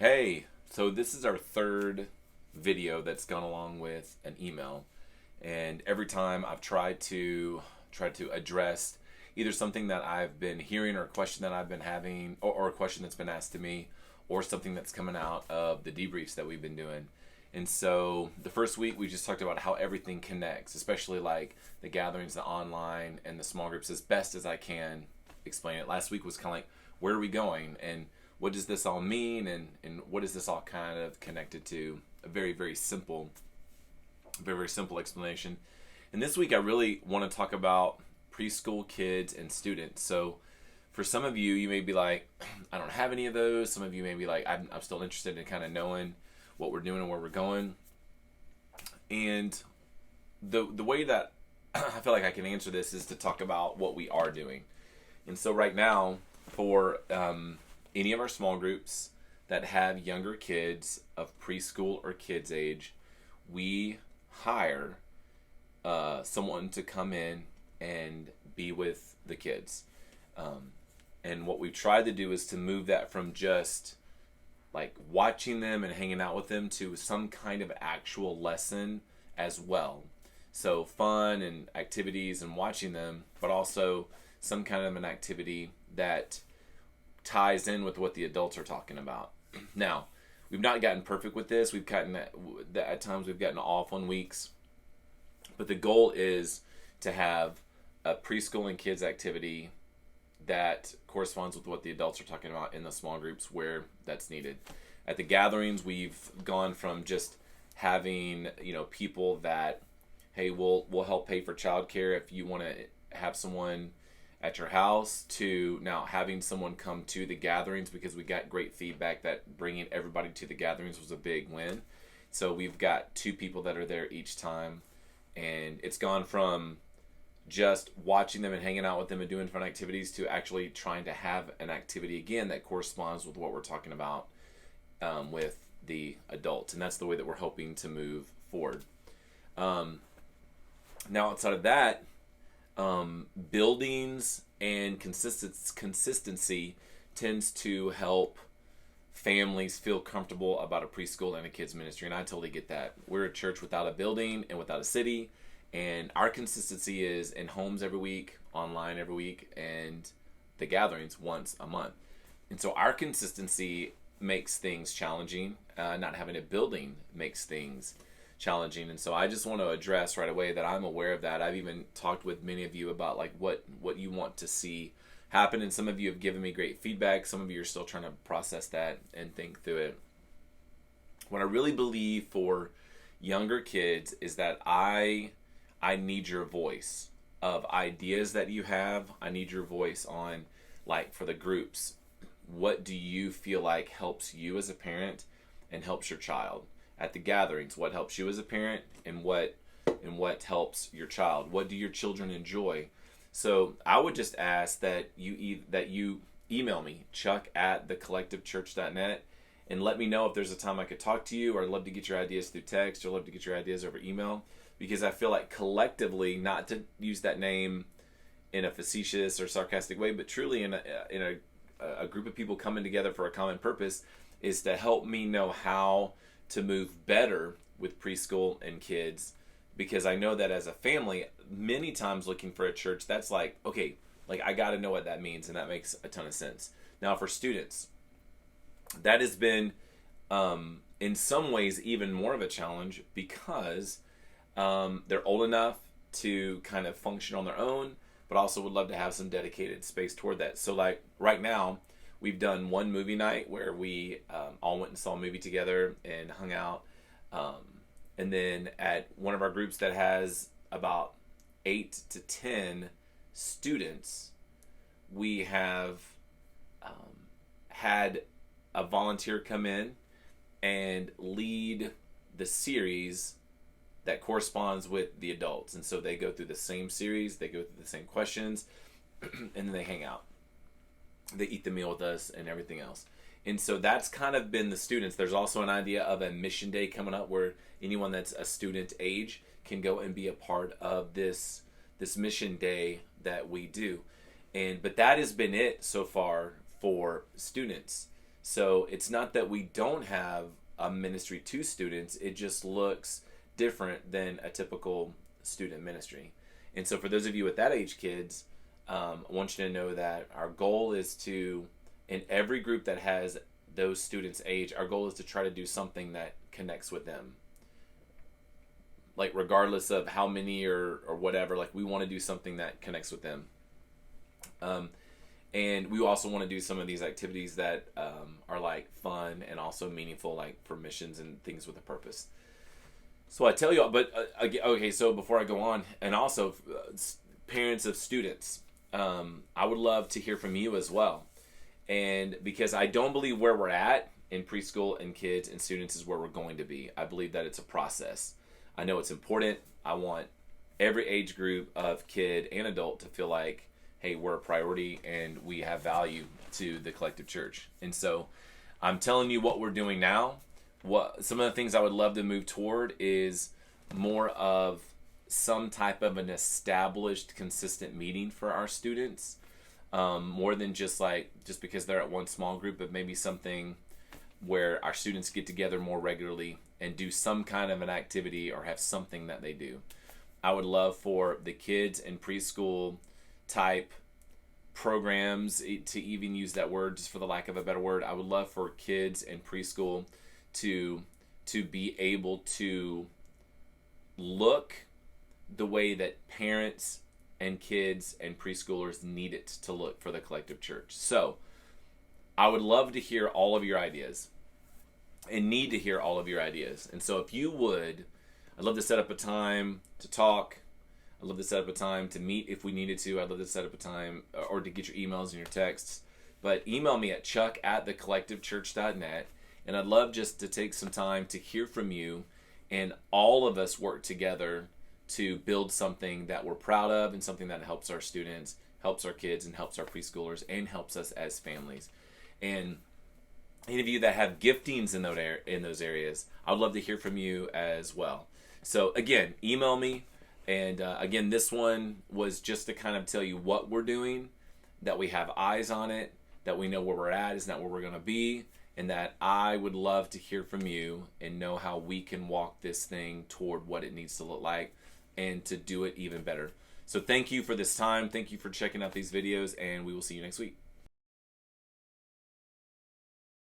Hey, so this is our third video that's gone along with an email, and every time I've tried to address either something that I've been hearing or a question that I've been having or a question that's been asked to me or something that's coming out of the debriefs that we've been doing. And so the first week we just talked about how everything connects, especially like the gatherings, the online, and the small groups as best as I can explain it. Last week was kind of like, where are we going? And what does this all mean? And what is this all kind of connected to? A very, very simple explanation. And this week I really want to talk about preschool kids and students. So for some of you, you may be like, I don't have any of those. Some of you may be like, I'm still interested in kind of knowing what we're doing and where we're going. And the way that I feel like I can answer this is to talk about what we are doing. And so right now, for any of our small groups that have younger kids of preschool or kids age, we hire someone to come in and be with the kids. And what we've tried to do is to move that from just like watching them and hanging out with them to some kind of actual lesson as well. So fun and activities and watching them, but also some kind of an activity that ties in with what the adults are talking about. Now, we've not gotten perfect with this. We've gotten at times we've gotten off on weeks, but the goal is to have a preschool and kids activity that corresponds with what the adults are talking about in the small groups where that's needed. At the gatherings, we've gone from just having, people that, hey, we'll help pay for childcare if you want to have someone at your house, to now having someone come to the gatherings, because we got great feedback that bringing everybody to the gatherings was a big win. So we've got 2 people that are there each time, and it's gone from just watching them and hanging out with them and doing fun activities to actually trying to have an activity again that corresponds with what we're talking about with the adults. And that's the way that we're hoping to move forward. Now, outside of that, buildings and consistency tends to help families feel comfortable about a preschool and a kids ministry, and I totally get that. We're a church without a building and without a city, and our consistency is in homes every week, online every week, and the gatherings once a month. And so our consistency makes things challenging. Not having a building makes things challenging. And so I just want to address right away that I'm aware of that. I've even talked with many of you about like what you want to see happen, and some of you have given me great feedback. Some of you are still trying to process that and think through it. What I really believe for younger kids is that I need your voice of ideas that you have. I need your voice on, like, for the groups, what do you feel like helps you as a parent and helps your child? At the gatherings, what helps you as a parent and what helps your child? What do your children enjoy? So I would just ask that you email me, chuck@thecollectivechurch.net, and let me know if there's a time I could talk to you, or I'd love to get your ideas through text, or love to get your ideas over email, because I feel like collectively, not to use that name in a facetious or sarcastic way, but truly in a group of people coming together for a common purpose, is to help me know how to move better with preschool and kids. Because I know that as a family, many times looking for a church, that's like, okay, like I got to know what that means, and that makes a ton of sense. Now for students, that has been in some ways even more of a challenge, because they're old enough to kind of function on their own, but also would love to have some dedicated space toward that. So like right now, we've done one movie night where we all went and saw a movie together and hung out. And then at one of our groups that has about 8 to 10 students, we have had a volunteer come in and lead the series that corresponds with the adults. And so they go through the same series, they go through the same questions, and then they hang out. They eat the meal with us and everything else. And so that's kind of been the students. There's also an idea of a mission day coming up where anyone that's a student age can go and be a part of this mission day that we do. But that has been it so far for students. So it's not that we don't have a ministry to students, it just looks different than a typical student ministry. And so for those of you with that age kids, I want you to know that our goal is to, in every group that has those students' age, our goal is to try to do something that connects with them. Like regardless of how many or whatever, like we want to do something that connects with them. And we also want to do some of these activities that are like fun and also meaningful, like for missions and things with a purpose. So I tell you, but okay, so before I go on, and also parents of students, I would love to hear from you as well. And because I don't believe where we're at in preschool and kids and students is where we're going to be. I believe that it's a process. I know it's important. I want every age group of kid and adult to feel like, hey, we're a priority and we have value to the collective church. And so I'm telling you what we're doing now. What some of the things I would love to move toward is more of some type of an established, consistent meeting for our students. More than just because they're at one small group, but maybe something where our students get together more regularly and do some kind of an activity or have something that they do. I would love for the kids and preschool type programs, to even use that word just for the lack of a better word. I would love for kids and preschool to be able to look the way that parents and kids and preschoolers need it to look for the collective church. So I would love to hear all of your ideas and need to hear all of your ideas. And so if you would, I'd love to set up a time to talk. I'd love to set up a time to meet if we needed to. I'd love to set up a time or to get your emails and your texts. But email me at chuck@thecollectivechurch.net. And I'd love just to take some time to hear from you and all of us work together to build something that we're proud of and something that helps our students, helps our kids, and helps our preschoolers, and helps us as families. And any of you that have giftings in those areas, I'd love to hear from you as well. So again, email me. And again, this one was just to kind of tell you what we're doing, that we have eyes on it, that we know where we're at is not where we're going to be, and that I would love to hear from you and know how we can walk this thing toward what it needs to look like and to do it even better. So thank you for this time. Thank you for checking out these videos, and we will see you next week.